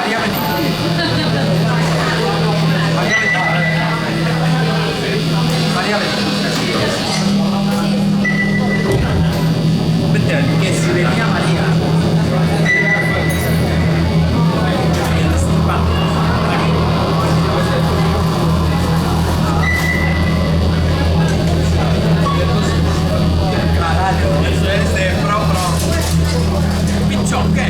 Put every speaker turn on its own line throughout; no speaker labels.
María Benítez. María Benítez. María Benítez. Betul, que si venía María. Eso es de proprio picciocche.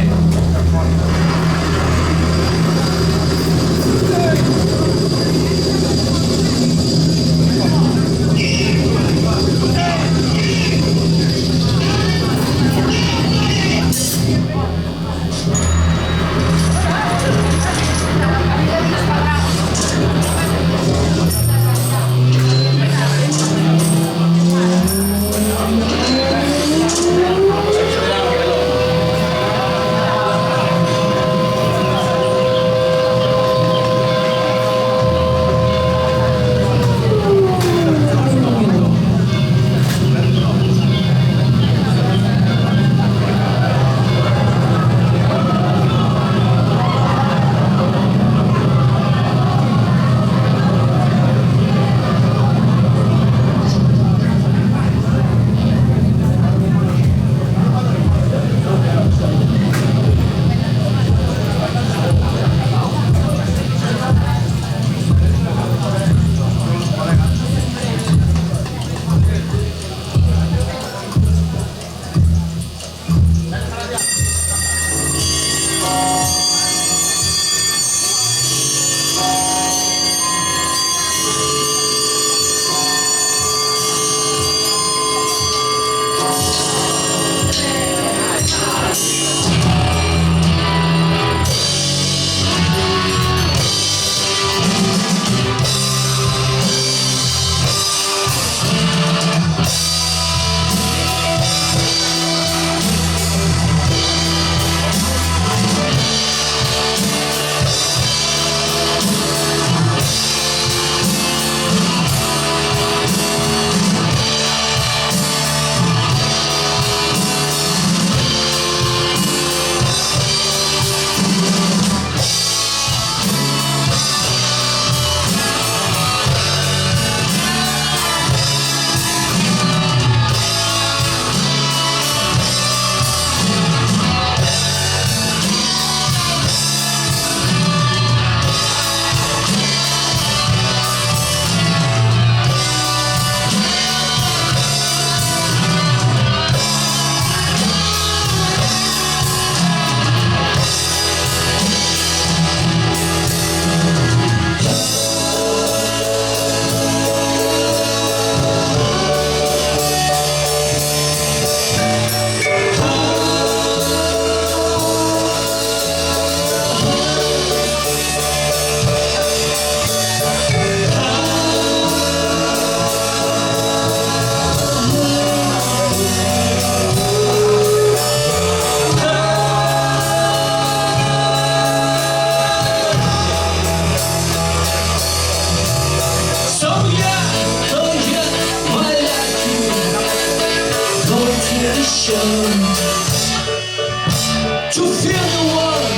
To feel the world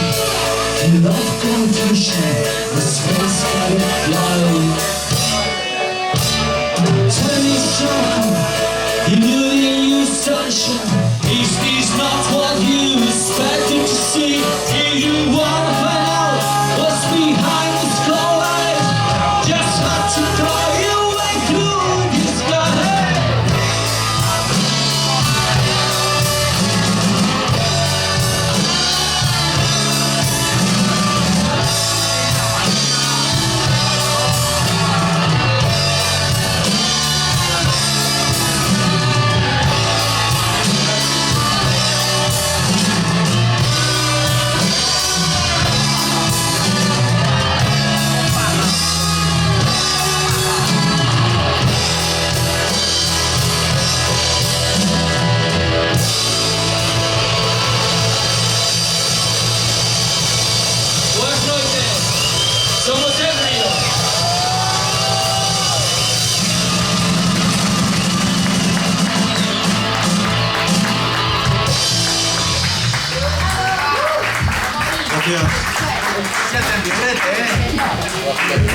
without confusion, the space can fly. Tell me something, you knew you sunshine. Is this not what you expected to see? Do you wanna find out what's behind this cold eyes? Just have to throw you away through the sky.
Siete birrete,